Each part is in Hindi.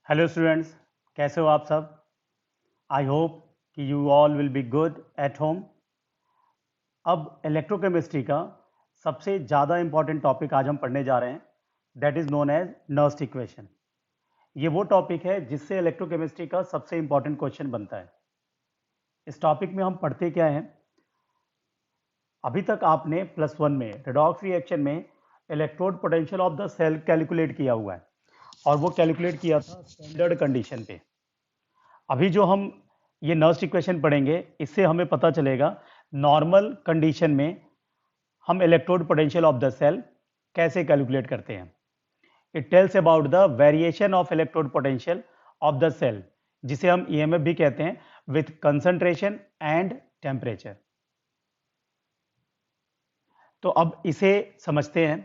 हेलो स्टूडेंट्स, कैसे हो आप सब। आई होप कि you all will be good at home. अब इलेक्ट्रोकेमिस्ट्री का सबसे ज़्यादा इंपॉर्टेंट टॉपिक आज हम पढ़ने जा रहे हैं, that is known as Nernst equation. ये वो टॉपिक है जिससे इलेक्ट्रोकेमिस्ट्री का सबसे इंपॉर्टेंट क्वेश्चन बनता है। इस टॉपिक में हम पढ़ते क्या हैं। अभी तक आपने +1 में रेडॉक्स रिएक्शन में electrode potential of the cell calculate किया हुआ है, और वो कैलकुलेट किया था स्टैंडर्ड कंडीशन पे। अभी जो हम ये नर्स्ट इक्वेशन पढ़ेंगे, इससे हमें पता चलेगा नॉर्मल कंडीशन में हम electrode potential of the cell कैसे कैलकुलेट करते हैं। It tells about the variation of electrode potential of the cell, जिसे हम ईएमएफ भी कहते हैं, विथ कंसंट्रेशन एंड टेम्परेचर। तो अब इसे समझते हैं।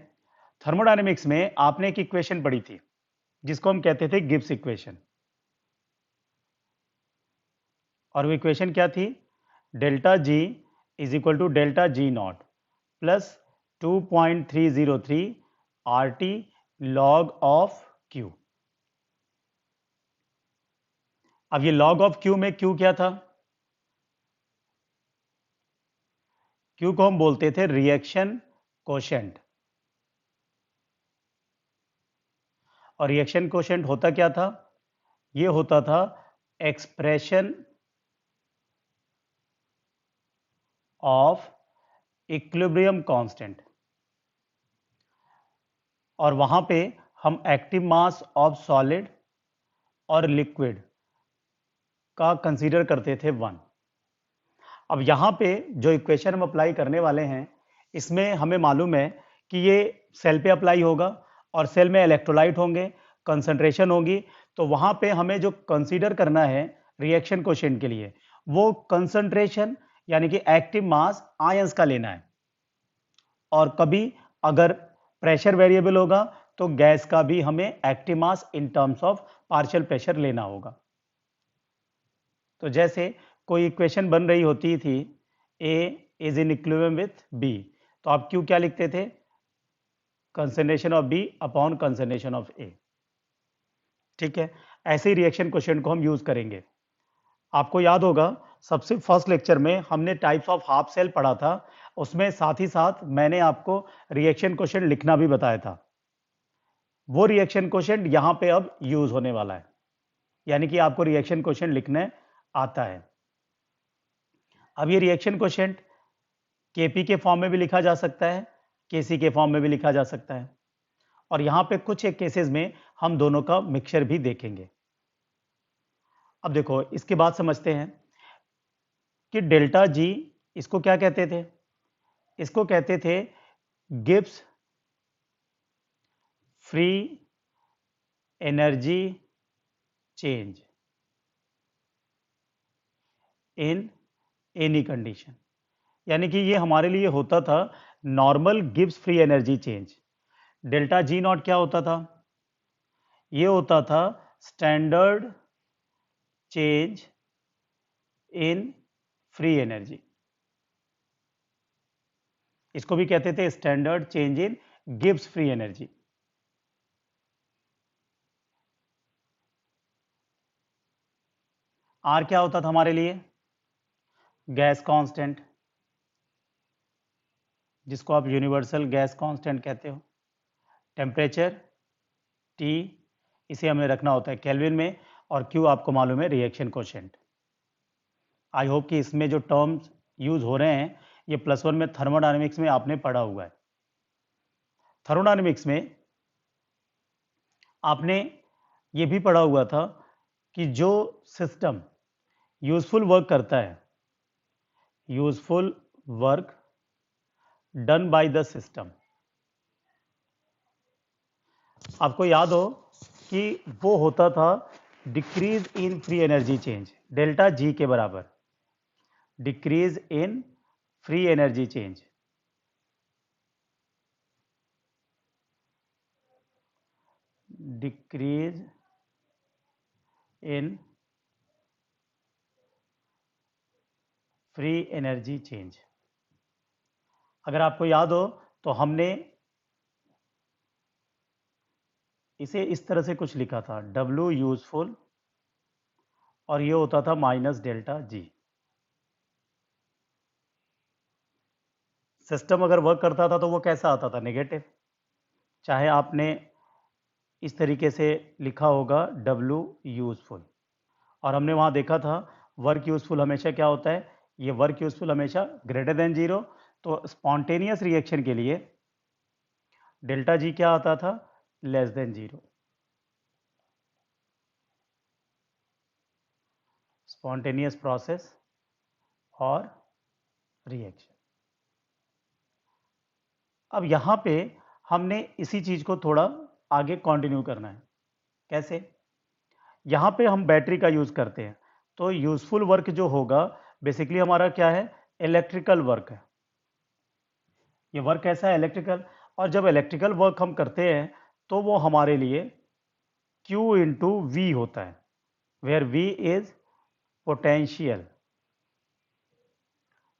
थर्मोडायनेमिक्स में आपने एक इक्वेशन पढ़ी थी जिसको हम कहते थे गिब्स इक्वेशन, और वो इक्वेशन क्या थी? Delta G is equal to delta G naught plus 2.303 R T log of Q. अब ये लॉग ऑफ क्यू में क्यू क्या था? क्यू को हम बोलते थे रिएक्शन कोशेंट। और रिएक्शन कोशेंट होता क्या था? ये होता था एक्सप्रेशन ऑफ इक्विलिब्रियम कांस्टेंट। और वहां पे हम एक्टिव मास ऑफ सॉलिड और लिक्विड का कंसीडर करते थे 1। अब यहाँ पे जो इक्वेशन हम अप्लाई करने वाले हैं, इसमें हमें मालूम है कि ये सेल पे अप्लाई होगा, और सेल में इलेक्ट्रोलाइट होंगे, कंसंट्रेशन होगी। तो वहाँ पे हमें जो कंसीडर करना है रिएक्शन कोशेंट के लिए, वो कंसंट्रेशन यानी कि एक्टिव मास आयंस का लेना है। और कभी अगर प्रेशर वेरिएबल होगा तो गैस का भी हमें active mass in terms of partial pressure लेना होगा। तो जैसे कोई इक्वेशन बन रही होती थी, A is in equilibrium with B, तो आप क्यू क्या लिखते थे? Concentration of B upon concentration of A. ठीक है, ऐसे ही रिएक्शन क्वेश्चन को हम यूज करेंगे। आपको याद होगा सबसे फर्स्ट लेक्चर में हमने टाइप्स ऑफ हाफ सेल पढ़ा था, उसमें साथ ही साथ मैंने आपको रिएक्शन क्वेश्चन लिखना भी बताया था। वो रिएक्शन क्वेश्चन यहां पे अब यूज होने वाला है, यानी कि आपको रिएक्शन क्वेश्चन लिखने आता है। अब ये रिएक्शन क्वेश्चन केपी के फॉर्म में भी लिखा जा सकता है, केसी के फॉर्म में भी लिखा जा सकता है, और यहां पे कुछ एक केसेस में हम दोनों का मिक्सचर भी देखेंगे। अब देखो, इसके बाद समझते हैं कि डेल्टा जी, इसको क्या कहते थे? इसको कहते थे Gibbs free energy change in any condition. यानी कि ये हमारे लिए होता था normal Gibbs free energy change. Delta G naught क्या होता था? ये होता था standard change in free energy. इसको भी कहते थे standard change in Gibbs free energy. R क्या होता था हमारे लिए? गैस कांस्टेंट, जिसको आप यूनिवर्सल गैस कांस्टेंट कहते हो। टेम्परेचर टी, इसे हमें रखना होता है केल्विन में, और क्यू आपको मालूम है रिएक्शन कोशेंट। आई होप कि इसमें जो टर्म्स यूज हो रहे हैं, ये +1 में थर्मोडायनेमिक्स में आपने पढ़ा हुआ है। थर्मोडायनेमिक्स में आपने ये भी पढ़ा हुआ था कि जो सिस्टम यूजफुल वर्क करता है, useful work done by the system, आपको याद हो कि वो होता था decrease in free energy change, delta जी के बराबर। Decrease in free energy change, decrease in free energy change. अगर आपको याद हो तो हमने इसे इस तरह से कुछ लिखा था, W यूजफुल, और ये होता था माइनस डेल्टा जी। सिस्टम अगर वर्क करता था तो वो कैसा आता था, नेगेटिव। चाहे आपने इस तरीके से लिखा होगा W यूजफुल, और हमने वहां देखा था वर्क यूजफुल हमेशा क्या होता है, ये वर्क यूजफुल हमेशा ग्रेटर देन जीरो। तो स्पॉन्टेनियस रिएक्शन के लिए डेल्टा जी क्या आता था, less than zero. Spontaneous process और रिएक्शन। अब यहां पे हमने इसी चीज को थोड़ा आगे कंटिन्यू करना है। कैसे? यहां पे हम बैटरी का यूज करते हैं, तो यूजफुल वर्क जो होगा बेसिकली हमारा क्या है, इलेक्ट्रिकल वर्क है। ये वर्क कैसा है, इलेक्ट्रिकल। और जब इलेक्ट्रिकल वर्क हम करते हैं तो वो हमारे लिए Q इंटू वी होता है, वेयर V इज पोटेंशियल।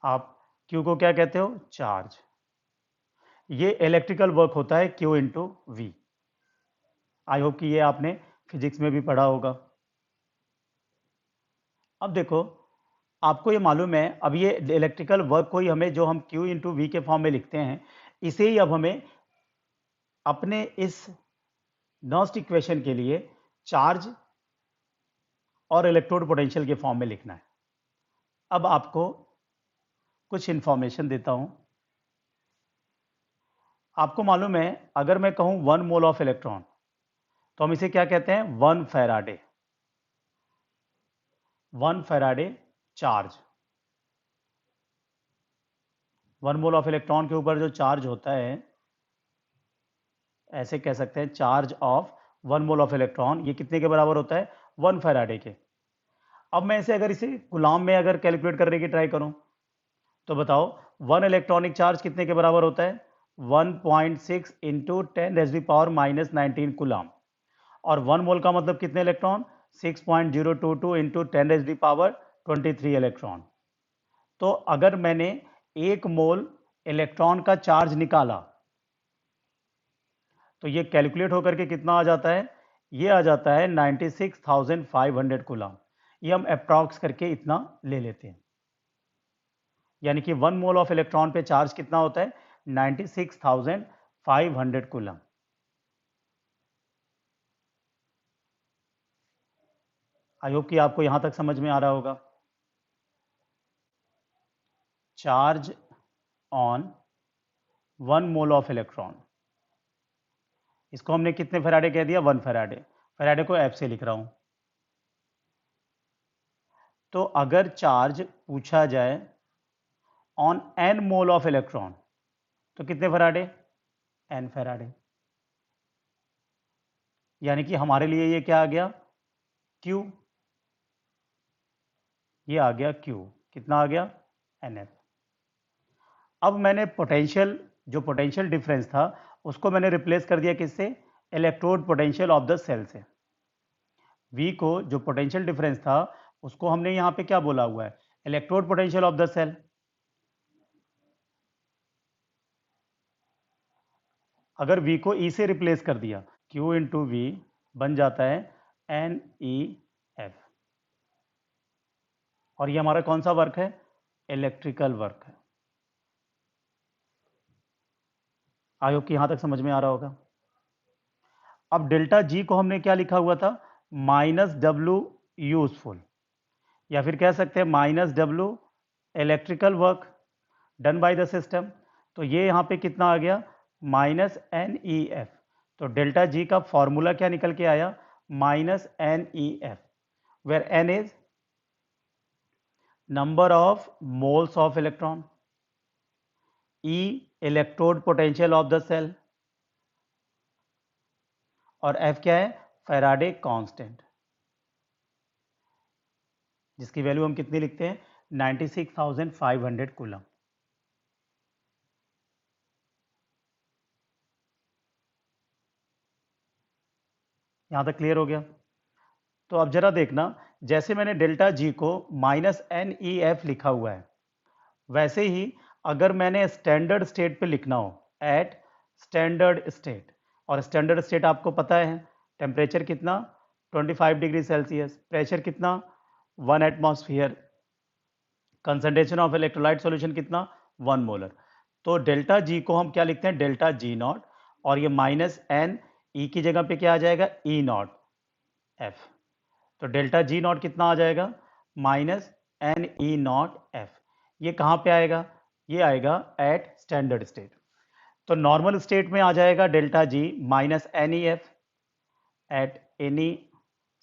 आप Q को क्या कहते हो, चार्ज। ये इलेक्ट्रिकल वर्क होता है Q into V. I hope कि ये आपने फिजिक्स में भी पढ़ा होगा। अब देखो, आपको ये मालूम है, अब ये इलेक्ट्रिकल वर्क को ही हमें, जो हम Q इंटू वी के फॉर्म में लिखते हैं, इसे ही अब हमें अपने इस नॉस्ट इक्वेशन के लिए चार्ज और इलेक्ट्रोड पोटेंशियल के फॉर्म में लिखना है। अब आपको कुछ इंफॉर्मेशन देता हूं। आपको मालूम है, अगर मैं कहूं 1 मोल ऑफ इलेक्ट्रॉन, तो हम इसे क्या कहते हैं, 1 Faraday. 1 Faraday charge. 1 mole of electron के ऊपर जो चार्ज होता है, ऐसे कह सकते हैं, charge of 1 mole of electron, ये कितने के बराबर होता है, 1 फैराडे के। अब मैं इसे अगर इसे कूलाम में अगर कैलकुलेट करने की ट्राई करूं, तो बताओ 1 इलेक्ट्रॉनिक चार्ज कितने के बराबर होता है, 1.6 इंटू 10⁻⁻19 कूलाम। और 1 मोल का मतलब कितने इलेक्ट्रॉन, 6.022 इंटू 10⁻23 इलेक्ट्रॉन। तो अगर मैंने 1 मोल इलेक्ट्रॉन का चार्ज निकाला, तो ये कैलकुलेट होकर के कितना आ जाता है, ये आ जाता है 96,500 कूलाम। ये हम अप्रॉक्स करके इतना ले लेते हैं, यानी कि 1 मोल ऑफ इलेक्ट्रॉन पे चार्ज कितना होता है, 96,500 कूलम। आई होप कि आपको यहां तक समझ में आ रहा होगा। Charge on 1 mole of electron, इसको हमने कितने फैराडे कह दिया, 1 फैराडे। फैराडे को एफ से लिख रहा हूं। तो अगर चार्ज पूछा जाए on n mole of electron, तो कितने फैराडे, n फैराडे। यानी कि हमारे लिए ये क्या आ गया, Q। ये आ गया Q, कितना आ गया, NF। अब मैंने पोटेंशियल, जो पोटेंशियल डिफरेंस था, उसको मैंने रिप्लेस कर दिया किससे, electrode potential of the cell से। V को, जो पोटेंशियल डिफरेंस था, उसको हमने यहां पे क्या बोला हुआ है, electrode potential of the cell. अगर V को E से रिप्लेस कर दिया, Q इंटू वी बन जाता है NEF। और ये हमारा कौन सा वर्क है, इलेक्ट्रिकल वर्क है। आई होप कि यहां तक समझ में आ रहा होगा। अब डेल्टा जी को हमने क्या लिखा हुआ था, -W यूजफुल, या फिर कह सकते हैं -W electrical work done by the system. तो ये यहां पे कितना आ गया, -NEF। तो डेल्टा जी का फॉर्मूला क्या निकल के आया, -NEF, where N is number of moles of electron, E electrode potential of the cell, और F क्या है, फैराडे कांस्टेंट, जिसकी वैल्यू हम कितनी लिखते हैं, 96,500 कूलम। यहां तक क्लियर हो गया। तो अब जरा देखना, जैसे मैंने डेल्टा जी को -NEF लिखा हुआ है, वैसे ही अगर मैंने स्टैंडर्ड स्टेट पे लिखना हो, एट स्टैंडर्ड स्टेट, और स्टैंडर्ड स्टेट आपको पता है टेम्परेचर कितना 25 डिग्री सेल्सियस, प्रेशर कितना 1 atmosphere, concentration of electrolyte solution कितना 1 मोलर। तो डेल्टा जी को हम क्या लिखते हैं, डेल्टा जी नॉट, और ये माइनस एन ई की जगह पे क्या आ जाएगा, ई नॉट एफ। तो डेल्टा जी नॉट कितना आ जाएगा, minus N E naught F. ये कहाँ पे आएगा, ये आएगा एट स्टैंडर्ड स्टेट। तो नॉर्मल स्टेट में आ जाएगा delta G minus N E F at any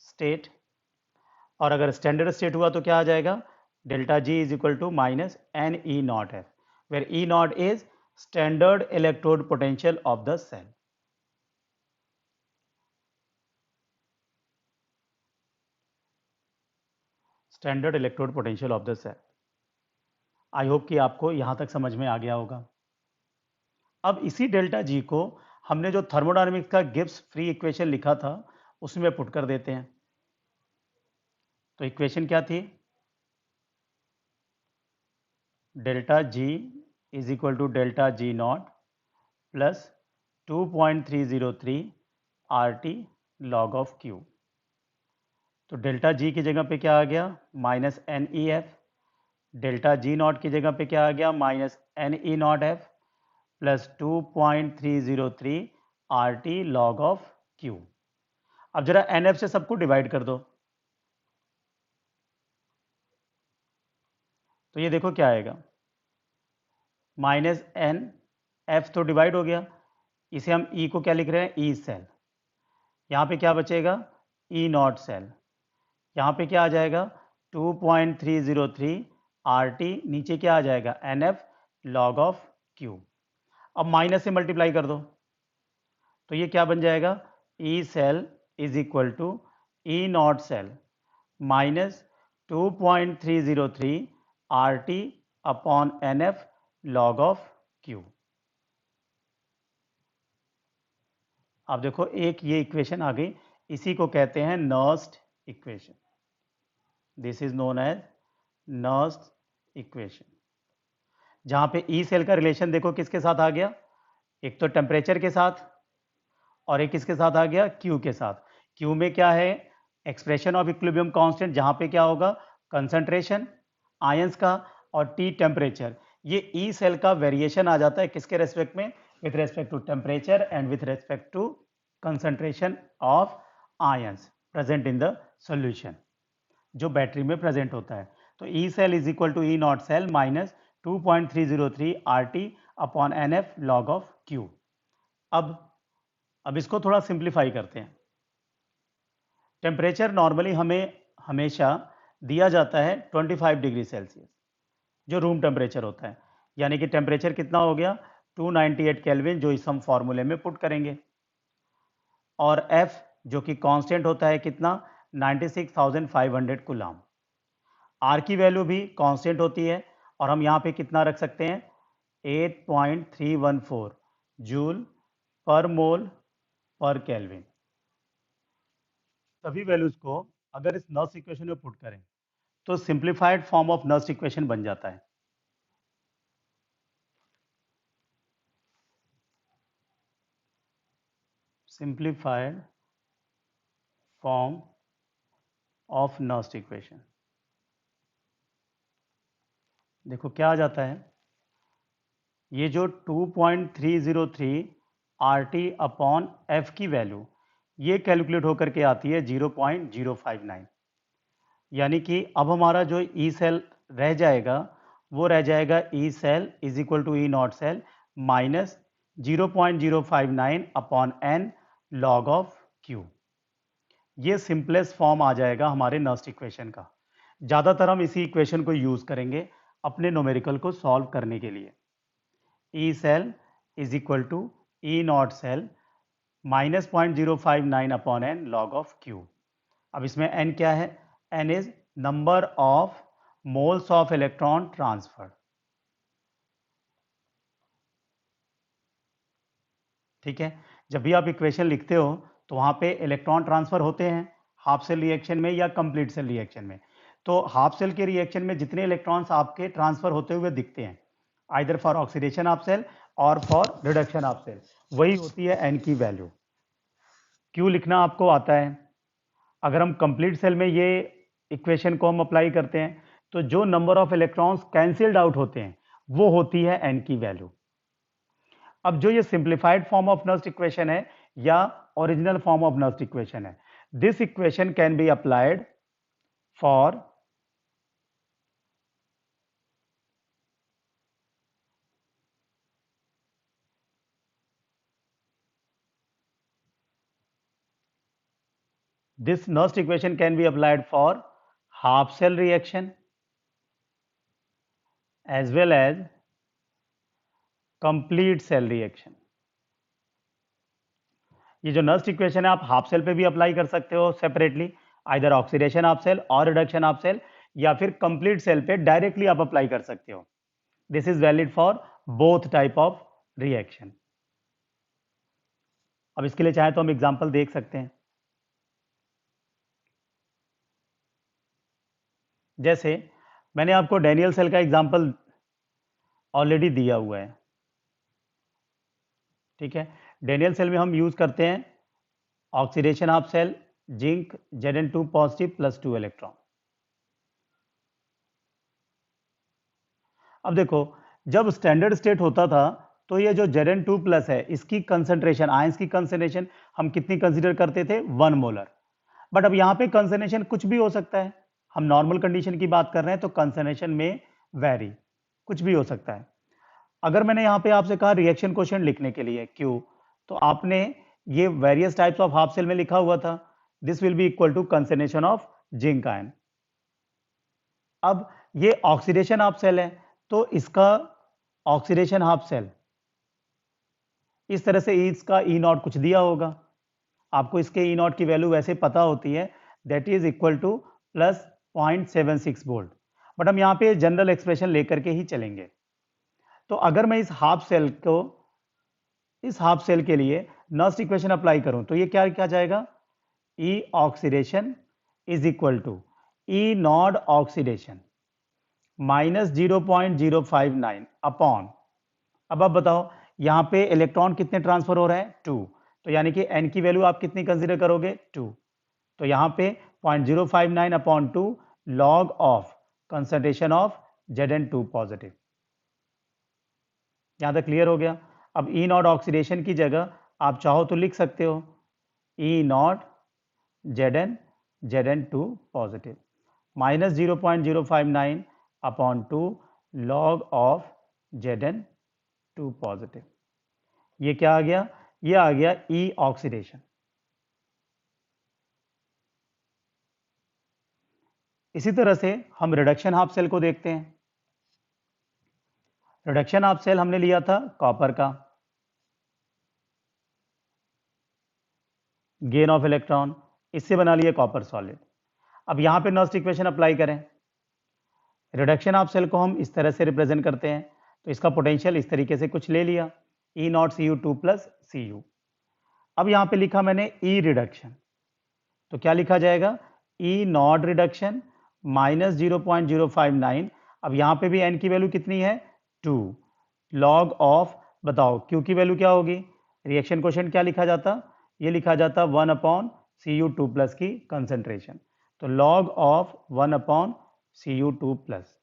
state, और अगर स्टैंडर्ड स्टेट हुआ तो क्या आ जाएगा, delta G is equal to minus N E naught F, where E naught is standard electrode potential of the cell. Standard electrode potential of the cell. I hope कि आपको यहां तक समझ में आ गया होगा। अब इसी डेल्टा जी को हमने जो थर्मोडायनेमिक्स का गिब्स फ्री इक्वेशन लिखा था उसमें पुट कर देते हैं। तो इक्वेशन क्या थी, delta G is equal to delta G naught plus 2.303 R T log of Q. तो डेल्टा जी की जगह पे क्या आ गया, minus N E F, delta G naught की जगह पे क्या आ गया, minus N E naught F plus 2.303 R T log of Q. अब जरा एन एफ से सबको डिवाइड कर दो, तो ये देखो क्या आएगा, माइनस एन एफ तो डिवाइड हो गया, इसे हम ई को क्या लिख रहे हैं, ई सेल। यहाँ पे क्या बचेगा, ई नॉट सेल। यहाँ पे क्या आ जाएगा 2.303 आर टी, नीचे क्या आ जाएगा N F log of Q. अब माइनस से मल्टीप्लाई कर दो, तो ये क्या बन जाएगा, E cell is equal to E naught cell minus 2.303 R T upon N F log of Q. अब देखो एक ये इक्वेशन आ गई, इसी को कहते हैं Nernst equation. This is known as Nernst equation, जहां पे ई सेल का रिलेशन देखो किसके साथ आ गया, एक तो टेम्परेचर के साथ और एक किसके साथ आ गया, क्यू के साथ। क्यू में क्या है, एक्सप्रेशन ऑफ इक्विलिब्रियम कांस्टेंट, जहां पे क्या होगा, कंसंट्रेशन आयंस का, और टी टेम्परेचर। ये ई सेल का वेरिएशन आ जाता है किसके रेस्पेक्ट में, with respect to temperature and with respect to concentration of ions present in the solution, जो बैटरी में प्रेजेंट होता है। तो E cell is equal to E naught cell minus 2.303 R T upon N F log of Q. अब इसको थोड़ा सिंप्लीफाई करते हैं। टेम्परेचर नॉर्मली हमें हमेशा दिया जाता है 25 डिग्री सेल्सियस, जो रूम टेम्परेचर होता है, यानी कि टेम्परेचर कितना हो गया 298 केल्विन, जो इस हम फॉर्मूले में पुट करेंगे, और F जो कि कांस्टेंट होता है कितना 96,500 कूलाम। R की वैल्यू भी कांस्टेंट होती है, और हम यहाँ पे कितना रख सकते हैं 8.314 जूल पर मोल पर केल्विन। सभी वैल्यूज को अगर इस नर्स इक्वेशन में पुट करें तो simplified form of Nernst equation बन जाता है। Simplified form of Nernst equation, देखो क्या आ जाता है, ये जो 2.303 आर टी अपॉन एफ की वैल्यू, ये कैलकुलेट होकर के आती है 0.059, यानी कि अब हमारा जो ई सेल रह जाएगा वो रह जाएगा E cell is equal to E naught cell minus 0.059 upon N log of Q. ये सिंपलेस्ट फॉर्म आ जाएगा हमारे नर्स्ट इक्वेशन का। ज़्यादातर हम इसी इक्वेशन को यूज़ करेंगे अपने न्यूमेरिकल को सॉल्व करने के लिए। E cell is equal to E naught cell minus 0.059 upon N log of Q. अब इसमें एन क्या है, N is number of moles of electron transfer. ठीक है, जब भी आप इक्वेशन लिखते हो तो वहां पे इलेक्ट्रॉन ट्रांसफर होते हैं हाफ सेल रिएक्शन में या कंप्लीट सेल रिएक्शन में। तो हाफ सेल के रिएक्शन में जितने इलेक्ट्रॉन्स आपके ट्रांसफर होते हुए दिखते हैं, either for oxidation of cell और फॉर रिडक्शन ऑफ सेल, वही होती है एन की वैल्यू। क्यू लिखना आपको आता है। अगर हम कंप्लीट सेल में ये इक्वेशन को हम अप्लाई करते हैं तो जो number of electrons cancelled out होते हैं वो होती है एन की वैल्यू। अब जो ये simplified form of Nernst equation है या original form of Nernst equation है, this equation can be applied for this Nernst equation can be applied for half cell reaction as well as complete cell reaction। ये जो नर्स्ट इक्वेशन है आप हाफ सेल पे भी अप्लाई कर सकते हो separately, either oxidation half cell और रिडक्शन हाफ सेल, या फिर कंप्लीट सेल पे डायरेक्टली आप अप्लाई कर सकते हो। This is valid for both type of reaction. अब इसके लिए चाहे तो हम एग्जांपल देख सकते हैं। जैसे मैंने आपको डैनियल सेल का एग्जांपल ऑलरेडी दिया हुआ है, ठीक है। डैनियल सेल में हम यूज करते हैं oxidation of cell, zinc Zn2 positive plus 2 electron. अब देखो, जब स्टैंडर्ड स्टेट होता था तो ये जो Zn2 प्लस है इसकी कंसंट्रेशन, आयंस की कंसंट्रेशन हम कितनी कंसीडर करते थे, 1 मोलर। बट अब यहाँ पे कंसंट्रेशन कुछ भी हो सकता है, हम नॉर्मल कंडीशन की बात कर रहे हैं तो कंसंट्रेशन में वैरी कुछ भी हो सकता है। अगर मैंने यहाँ पे आपसे कहा रिएक्शन कोएफिशिएंट लिखने के लिए Q, तो आपने ये various types of half cell में लिखा हुआ था, this will be equal to concentration of zinc ion. अब ये ऑक्सीडेशन हाफ सेल है तो इसका ऑक्सीडेशन हाफ सेल इस तरह से इसका ई नॉट कुछ दिया होगा, आपको इसके ई नॉट की वैल्यू वैसे पता होती है, that is equal two plus 0.76 volt. But हम यहाँ पे जनरल एक्सप्रेशन लेकर के ही चलेंगे। तो अगर मैं इस हाफ सेल के लिए नर्स्ट इक्वेशन अप्लाई करूं तो ये क्या जाएगा, E oxidation is equal to E naught oxidation minus 0.059 upon, अब आप बताओ यहां पे इलेक्ट्रॉन कितने ट्रांसफर हो रहे हैं, 2, तो यानी कि n की वैल्यू आप कितनी कंसीडर करोगे, 2, तो यहां पे 0.059 upon 2 log of concentration of Zn2 positive. यहां तक क्लियर हो गया। अब ई नॉट ऑक्सीडेशन की जगह आप चाहो तो लिख सकते हो E naught Zn2 positive minus 0.059 upon 2 log of Zn2 positive. ये क्या आ गया, ये आ गया ई ऑक्सीडेशन। इसी तरह से हम रिडक्शन हाफ सेल को देखते हैं। रिडक्शन हाफ सेल हमने लिया था कॉपर का, गेन ऑफ इलेक्ट्रॉन, इससे बना लिया कॉपर सॉलिड। अब यहां पे नर्स्ट इक्वेशन अप्लाई करें, रिडक्शन हाफ सेल को हम इस तरह से रिप्रेजेंट करते हैं, तो इसका पोटेंशियल इस तरीके से कुछ ले लिया, ई नॉट Cu2 प्लस Cu। अब यहां पे लिखा मैंने ई रिडक्शन, तो क्या लिखा जाएगा, ई नॉट रिडक्शन माइनस 0.059। अब यहां पे भी n की वैल्यू कितनी है, 2, लॉग ऑफ, बताओ Q की वैल्यू क्या होगी, रिएक्शन कोएफिशिएंट क्या लिखा जाता, ये लिखा जाता 1 अपॉन Cu2 प्लस की कंसंट्रेशन, तो log of 1 upon Cu2 plus.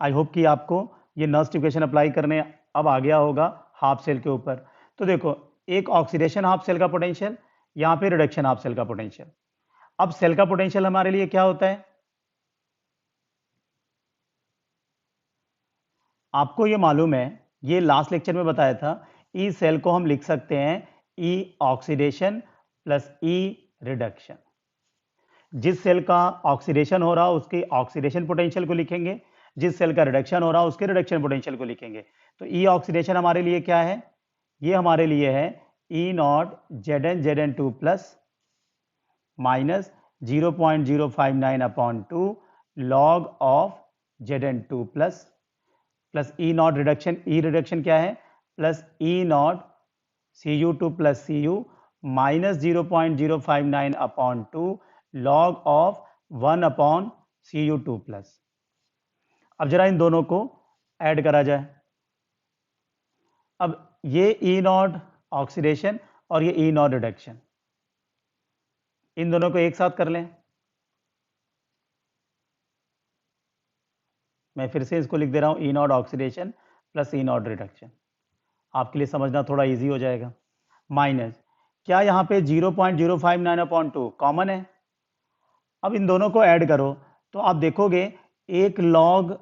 I hope कि आपको ये नर्स्ट इक्वेशन अप्लाई करने अब आ गया होगा हाफ सेल के ऊपर। तो देखो, एक ऑक्सीडेशन हाफ सेल का पोटेंशियल, यहां पे रिडक्शन हाफ सेल का पोटेंशियल। अब सेल का पोटेंशियल हमारे लिए क्या होता है, आपको ये मालूम है, ये लास्ट लेक्चर में बताया था, ई सेल को हम लिख सकते हैं ई ऑक्सीडेशन प्लस ई रिडक्शन। जिस सेल का ऑक्सीडेशन हो रहा उसके ऑक्सीडेशन पोटेंशियल को लिखेंगे, जिस सेल का रिडक्शन हो रहा उसके रिडक्शन पोटेंशियल को लिखेंगे। तो ई ऑक्सीडेशन हमारे लिए क्या है, ये हमारे लिए है E naught Zn2 plus minus 0.059 upon 2 log of Zn2 plus plus E naught reduction, E reduction क्या है, plus E naught Cu2 plus Cu minus 0.059 upon 2 log of 1 upon Cu2 plus. अब जरा इन दोनों को ऐड करा जाए। अब ये ई नॉट ऑक्सीडेशन और ये ई नॉट रिडक्शन। इन दोनों को एक साथ कर लें। मैं फिर से इसको लिख दे रहा हूं, E naught oxidation plus E naught reduction. आपके लिए समझना थोड़ा इजी हो जाएगा। माइनस, क्या यहां पे 0.059/2 कॉमन है? अब इन दोनों को ऐड करो तो आप देखोगे एक लॉग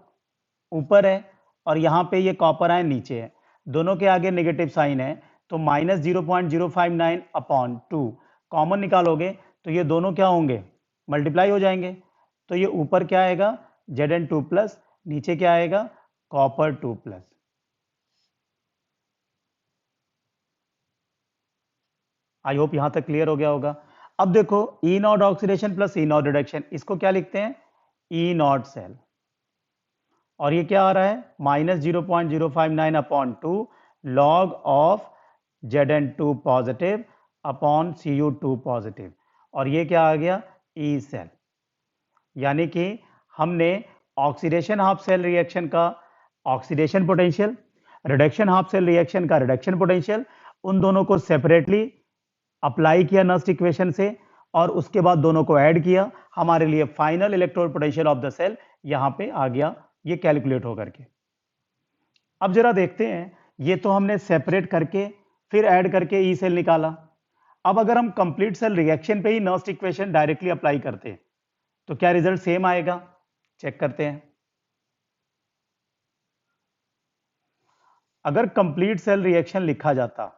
ऊपर है और यहां पे ये कॉपर आयन नीचे है, दोनों के आगे नेगेटिव साइन है, तो -0.059/2 कॉमन निकालोगे तो ये दोनों क्या होंगे, मल्टीप्लाई हो जाएंगे। तो ये ऊपर क्या आएगा, Zn2 प्लस, नीचे क्या आएगा, कॉपर 2 प्लस। आई होप यहां तक क्लियर हो गया होगा। अब देखो E naught oxidation plus E naught reduction, इसको क्या लिखते हैं, ई नॉट सेल। और ये क्या आ रहा है, -0.059/2 log of Zn2 positive upon Cu2 positive, और ये क्या आ गया, ई सेल। यानी कि हमने ऑक्सीडेशन हाफ सेल रिएक्शन का oxidation potential, reduction half cell reaction का रिडक्शन पोटेंशियल, उन दोनों को सेपरेटली अप्लाई किया नस्ट इक्वेशन से, और उसके बाद दोनों को ऐड किया, हमारे लिए final electrode potential of the cell यहां पे आ गया, ये कैलकुलेट होकर के। अब जरा देखते हैं, ये तो हमने सेपरेट करके फिर ऐड करके ई सेल निकाला। अब अगर हम कंप्लीट सेल रिएक्शन पे ही नस्ट इक्वेशन डायरेक्टली अप्लाई करते हैं तो क्या रिजल्ट सेम आएगा, चेक करते हैं। अगर कंप्लीट सेल रिएक्शन लिखा जाता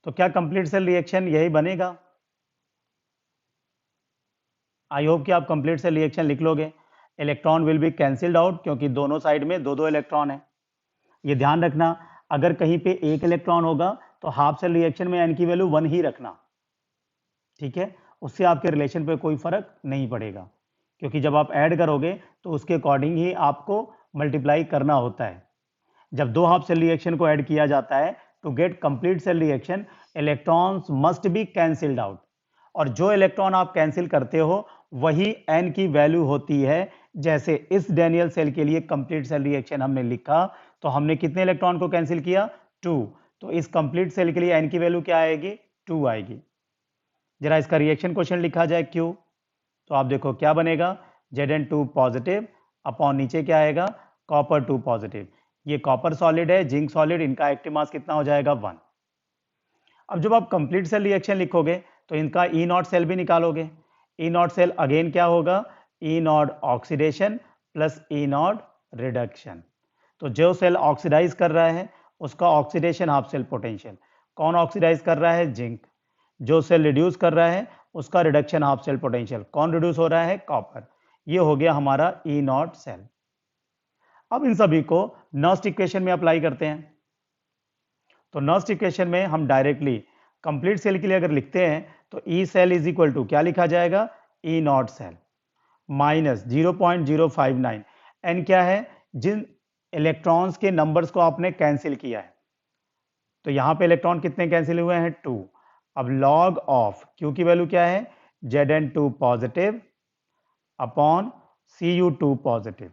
तो क्या कंप्लीट सेल रिएक्शन यही बनेगा? आई होप कि आप कंप्लीट सेल रिएक्शन लिख लोगे। Electron will be cancelled out, क्योंकि दोनों साइड में दो दो इलेक्ट्रॉन है। ये ध्यान रखना, अगर कहीं पे एक इलेक्ट्रॉन होगा तो हाफ सेल रिएक्शन में n की वैल्यू 1 ही रखना, ठीक है, उससे आपके रिलेशन पे कोई फर्क नहीं पड़ेगा, क्योंकि जब आप ऐड करोगे तो उसके अकॉर्डिंग ही आपको मल्टीप्लाई करना होता है। जब दो हाफ सेल रिएक्शन को ऐड किया जाता है to get complete cell reaction, electrons must be cancelled out, और जो इलेक्ट्रॉन आप कैंसिल करते हो वही n की वैल्यू होती है। जैसे इस डेनियल सेल के लिए कंप्लीट सेल रिएक्शन हमने लिखा तो हमने कितने इलेक्ट्रॉन को कैंसिल किया, 2, तो इस कंप्लीट सेल के लिए n की वैल्यू क्या आएगी, 2 आएगी। जरा इसका रिएक्शन क्वेश्चन लिखा जाए क्यों, तो आप देखो क्या बनेगा, Zn2 पॉजिटिव अपॉन नीचे क्या आएगा, कॉपर 2 पॉजिटिव। ये कॉपर सॉलिड है, जिंक सॉलिड, इनका एक्टिव मास कितना हो जाएगा, 1। अब जब आप कंप्लीट सेल रिएक्शन लिखोगे तो इनका ई नॉट सेल भी निकालोगे। ई नॉट सेल अगेन क्या होगा, E naught oxidation plus E naught reduction. तो जो सेल ऑक्सीडाइज कर रहा है उसका ऑक्सीडेशन हाफ सेल पोटेंशियल, कौन ऑक्सीडाइज कर रहा है, जिंक। जो सेल रिड्यूस कर रहा है उसका रिडक्शन हाफ सेल पोटेंशियल, कौन रिड्यूस हो रहा है, कॉपर। ये हो गया हमारा ई नॉट सेल। अब इन सभी को नस्ट इक्वेशन में अप्लाई करते हैं। तो नस्ट इक्वेशन में हम डायरेक्टली कंप्लीट सेल के लिए अगर लिखते हैं तो E cell is equal to क्या लिखा जाएगा, E naught cell minus 0.059। N क्या है, जिन इलेक्ट्रॉन्स के नंबर्स को आपने कैंसिल किया है, तो यहां पे इलेक्ट्रॉन कितने कैंसिल हुए हैं, 2। अब लॉग ऑफ क्यू की वैल्यू क्या है, Zn2 positive upon Cu2 positive.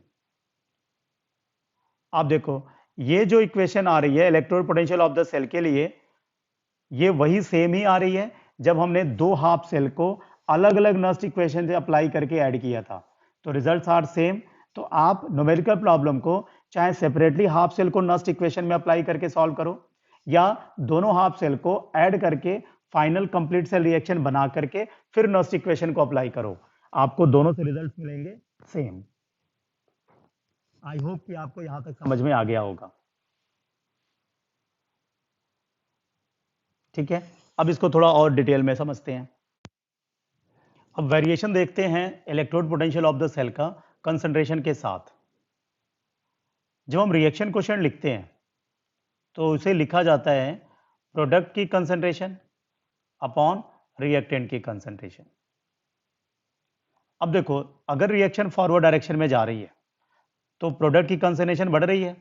आप देखो ये जो इक्वेशन आ रही है electrode potential of the cell के लिए, ये वही सेम ही आ रही है जब हमने दो हाफ सेल को अलग अलग नस्ट इक्वेशन से अप्लाई करके ऐड किया था, तो रिजल्ट्स आर सेम। तो आप न्यूमेरिकल प्रॉब्लम को चाहे सेपरेटली हाफ सेल को नस्ट इक्वेशन में अप्लाई करके सॉल्व करो, या दोनों हाफ सेल को ऐड करके फाइनल कंप्लीट सेल रिएक्शन बना करके फिर नस्ट इक्वेशन को अप्लाई करो, आपको दोनों से रिजल्ट मिलेंगे सेम। आई होप कि आपको यहां तक समझ में आ गया होगा, ठीक है। अब इसको थोड़ा और डिटेल में समझते हैं। अब वेरिएशन देखते हैं electrode potential of the cell का कंसंट्रेशन के साथ। जब हम रिएक्शन क्वेश्चन लिखते हैं तो उसे लिखा जाता है प्रोडक्ट की कंसंट्रेशन अपॉन रिएक्टेंट की कंसंट्रेशन। अब देखो अगर रिएक्शन फॉरवर्ड डायरेक्शन में जा रही है तो प्रोडक्ट की कंसंट्रेशन बढ़ रही है,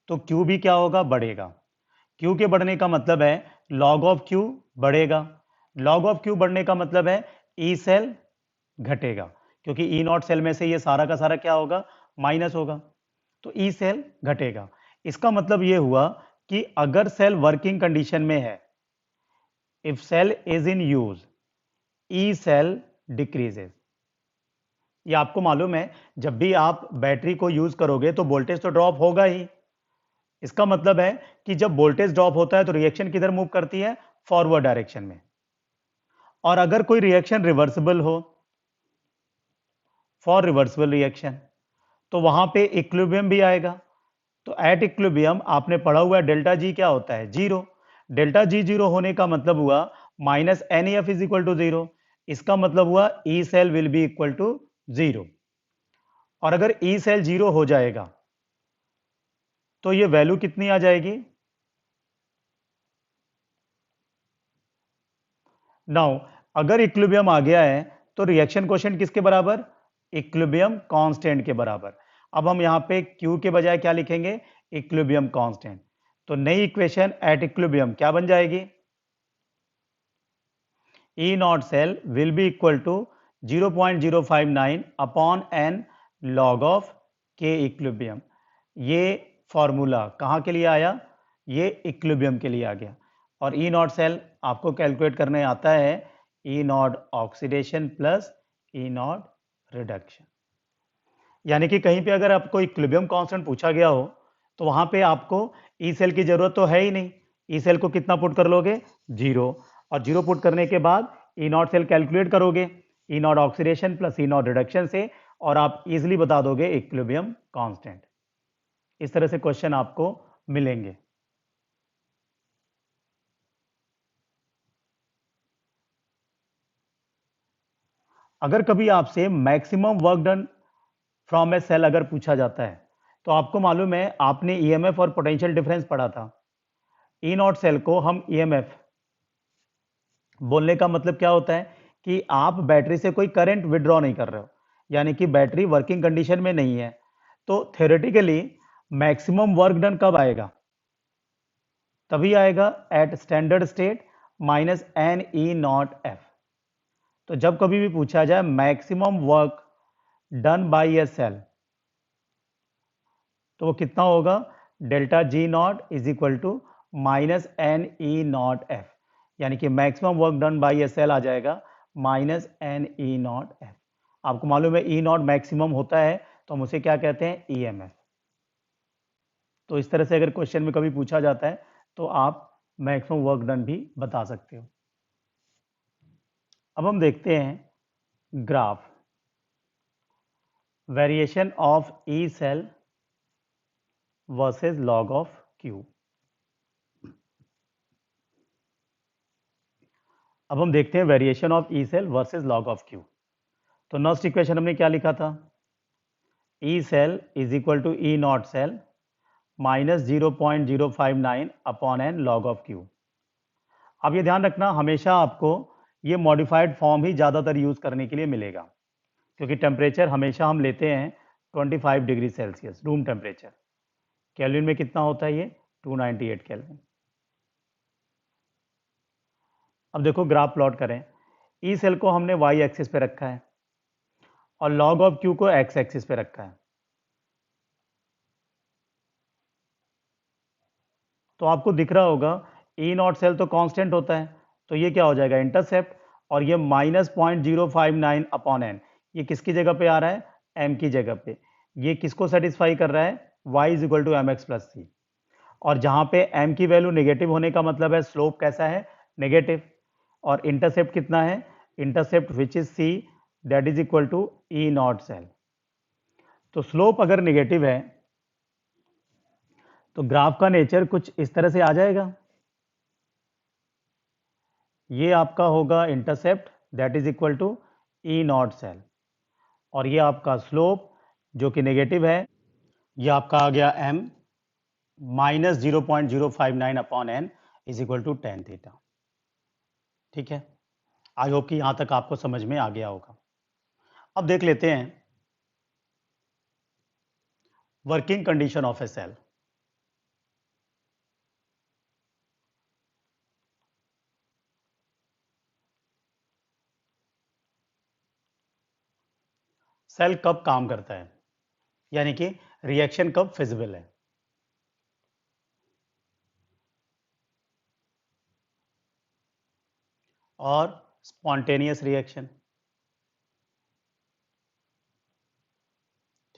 तो Q भी क्या होगा, बढ़ेगा। Q के बढ़ने का मतलब है log ऑफ Q बढ़ेगा, log ऑफ Q बढ़ने का मतलब है E सेल घटेगा, क्योंकि E नॉट सेल में से ये सारा का सारा क्या होगा, माइनस होगा, तो E सेल घटेगा। इसका मतलब ये हुआ कि अगर सेल वर्किंग कंडीशन में है, if cell is in use, E cell decreases. ये आपको मालूम है, जब भी आप बैटरी को यूज करोगे तो वोल्टेज तो ड्रॉप होगा ही। इसका मतलब है कि जब वोल्टेज ड्रॉप होता है तो रिएक्शन किधर मूव करती है? फॉरवर्ड डायरेक्शन में। और अगर कोई रिएक्शन रिवर्सिबल हो, फॉर रिवर्सिबल रिएक्शन, तो वहां पे इक्विलिब्रियम भी आएगा। तो एट इक्विलिब्रियम आपने पढ़ा हुआ है डेल्टा जी क्या होता है? जीरो। डेल्टा जी जीरो होने का मतलब हुआ minus N F is equal to zero. इसका मतलब हुआ E cell will be equal to zero. और अगर ई सेल जीरो हो जाएगा तो ये वैल्यू कितनी आ जाएगी? नाउ अगर इक्विलिब्रियम आ गया है तो रिएक्शन कोएफिशिएंट किसके बराबर? इक्विलिब्रियम कांस्टेंट के बराबर। अब हम यहां पे Q के बजाय क्या लिखेंगे? Equilibrium constant. तो नई इक्वेशन एट इक्विलिब्रियम क्या बन जाएगी? E naught cell will be equal to 0.059 upon N log of K equilibrium. ये फॉर्मूला कहां के लिए आया? ये इक्विलिब्रियम के लिए आ गया। और ई नॉट सेल आपको कैलकुलेट करने आता है E naught oxidation plus E naught reduction. यानी कि कहीं पे अगर आपको इक्विलिब्रियम कांस्टेंट पूछा गया हो तो वहां पे आपको ई सेल की जरूरत तो है ही नहीं। ई सेल को कितना पुट कर लोगे? जीरो। और जीरो पुट करने के बाद ई नॉट सेल कैलकुलेट करोगे E naught oxidation plus E naught reduction से, और आप इजिली बता दोगे इक्विलिब्रियम कांस्टेंट। इस तरह से क्वेश्चन आपको मिलेंगे। अगर कभी आपसे maximum work done from a cell अगर पूछा जाता है तो आपको मालूम है, आपने ईएमएफ और पोटेंशियल डिफरेंस पढ़ा था। ई नॉट सेल को हम ईएमएफ बोलने का मतलब क्या होता है कि आप बैटरी से कोई करंट विड्रॉ नहीं कर रहे हो, यानी कि बैटरी वर्किंग कंडीशन में नहीं है। तो थ्योरेटिकली मैक्सिमम वर्क डन कब आएगा? तभी आएगा at standard state minus N E naught F. तो जब कभी भी पूछा जाए maximum work done by a cell तो वो कितना होगा? Delta G naught is equal to minus N E naught F. यानी कि maximum work done by a cell आ जाएगा minus N E naught F. आपको मालूम है ई नॉट मैक्सिमम होता है तो हम उसे क्या कहते हैं? ईएमएफ। तो इस तरह से अगर क्वेश्चन में कभी पूछा जाता है तो आप मैक्सिमम वर्क डन भी बता सकते हो। अब हम देखते हैं graph variation of E cell versus log of Q. अब हम देखते हैं variation of E cell versus log of Q. तो नेक्स्ट इक्वेशन हमने क्या लिखा था? E cell is equal to E naught cell minus 0.059 upon N log of Q. अब ये ध्यान रखना, हमेशा आपको ये मॉडिफाइड फॉर्म ही ज़्यादातर यूज़ करने के लिए मिलेगा, क्योंकि टेम्परेचर हमेशा हम लेते हैं 25 degree Celsius room temperature. Kelvin में कितना होता है? ये 298 केल्विन। अब देखो ग्राफ प्लॉट करें। ई सेल को हमने वाई एक्सिस पे रखा है और लॉग ऑफ क्यू को एक्स एक्सिस पे रखा है। तो आपको दिख रहा होगा ई नॉट सेल तो कांस्टेंट होता है, तो ये क्या हो जाएगा? इंटरसेप्ट। और ये -0.059 अपॉन एन, ये किसकी जगह पे आ रहा है? एम की जगह पे। ये किसको सेटिस्फाई कर रहा है? y is equal to m x plus c. और जहां पे m की वैल्यू नेगेटिव होने का मतलब है स्लोप कैसा है? नेगेटिव। और इंटरसेप्ट कितना है? Intercept which is c, that is equal to E naught cell. तो स्लोप अगर नेगेटिव है तो ग्राफ का नेचर कुछ इस तरह से आ जाएगा। ये आपका होगा intercept that is equal to E naught cell, और ये आपका स्लोप जो कि नेगेटिव है, ये आपका आ गया m minus 0.059 upon n is equal to ten theta. ठीक है, आई होप कि यहां तक आपको समझ में आ गया होगा। अब देख लेते हैं working condition of a cell. Cell कब काम करता है, यानी कि रिएक्शन कब फिजिबल है। और स्पॉन्टेनियस रिएक्शन।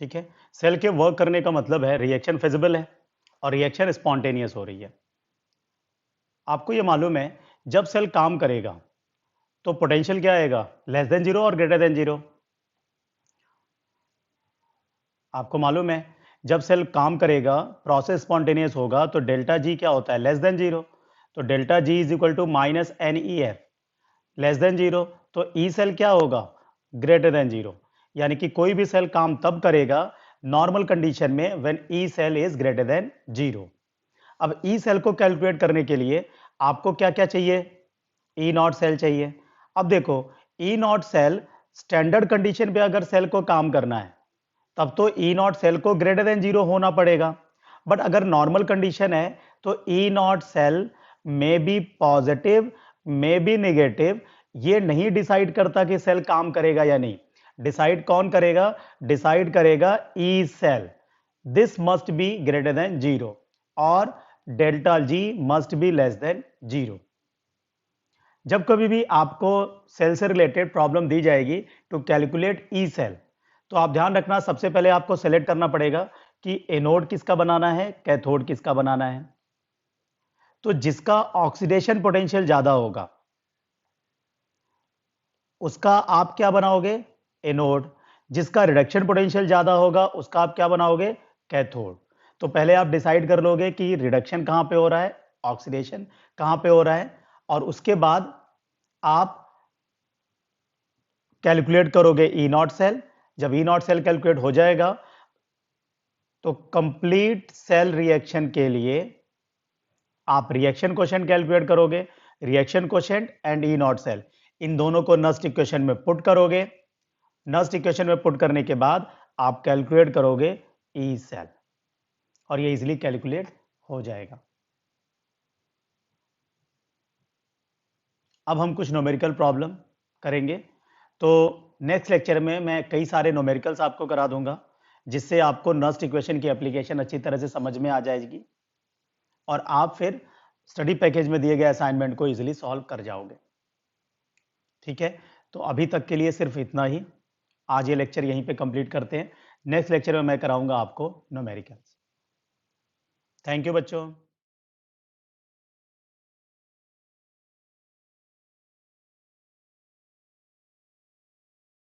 ठीक है, सेल के वर्क करने का मतलब है रिएक्शन फिजिबल है और रिएक्शन स्पॉन्टेनियस हो रही है। आपको ये मालूम है जब सेल काम करेगा तो पोटेंशियल क्या आएगा, लेस देन जीरो और ग्रेटर देन जीरो। आपको मालूम है जब सेल काम करेगा प्रोसेस स्पॉन्टेनियस होगा तो डेल्टा जी क्या होता है, लेस देन जीरो। तो delta G is equal to minus N E F, less than zero. तो ई सेल क्या होगा, ग्रेटर देन जीरो। यानी कि कोई भी सेल काम तब करेगा नॉर्मल कंडीशन में when E cell is greater than zero. अब ई सेल को कैलकुलेट करने के लिए आपको क्या क्या चाहिए, ई नॉट सेल चाहिए। अब देखो E naught cell standard condition पे अगर सेल को काम करना है तब तो ई नॉट सेल को ग्रेटर देन जीरो होना पड़ेगा। बट अगर नॉर्मल कंडीशन है तो ई नॉट सेल में बी पॉजिटिव में बी नेगेटिव, ये नहीं डिसाइड करता कि सेल काम करेगा या नहीं। डिसाइड कौन करेगा, डिसाइड करेगा E cell. This must be greater than zero और delta G must be less than zero. जब कभी भी आपको सेल से रिलेटेड प्रॉब्लम दी जाएगी टू कैलकुलेट ई सेल, तो आप ध्यान रखना सबसे पहले आपको सेलेक्ट करना पड़ेगा कि एनोड किसका बनाना है, कैथोड किसका बनाना है। तो जिसका ऑक्सीडेशन पोटेंशियल ज्यादा होगा उसका आप क्या बनाओगे, एनोड। जिसका रिडक्शन पोटेंशियल ज्यादा होगा उसका आप क्या बनाओगे, कैथोड। तो पहले आप डिसाइड कर लोगे कि रिडक्शन कहां पे हो रहा है, ऑक्सीडेशन कहां पे हो रहा है, और उसके बाद आप कैलकुलेट करोगे ई नॉट सेल। जब ई नॉट सेल कैलकुलेट हो जाएगा तो कंप्लीट सेल रिएक्शन के लिए आप रिएक्शन क्वोशिएंट कैलकुलेट करोगे। Reaction quotient and E naught cell, इन दोनों को नस्ट इक्वेशन में पुट करोगे। नस्ट इक्वेशन में पुट करने के बाद आप कैलकुलेट करोगे ई सेल और ये इजीली कैलकुलेट हो जाएगा। अब हम कुछ न्यूमेरिकल प्रॉब्लम करेंगे। तो नेक्स्ट लेक्चर में मैं कई सारे न्यूमेरिकल्स आपको करा दूंगा जिससे आपको नस्ट इक्वेशन की एप्लीकेशन अच्छी तरह से समझ में आ जाएगी और आप फिर स्टडी पैकेज में दिए गए असाइनमेंट को इजीली सॉल्व कर जाओगे। ठीक है, तो अभी तक के लिए सिर्फ इतना ही। आज ये लेक्चर यहीं पे कंप्लीट करते हैं। नेक्स्ट लेक्चर में मैं कराऊंगा आपको न्यूमेरिकल्स। थैंक यू बच्चों।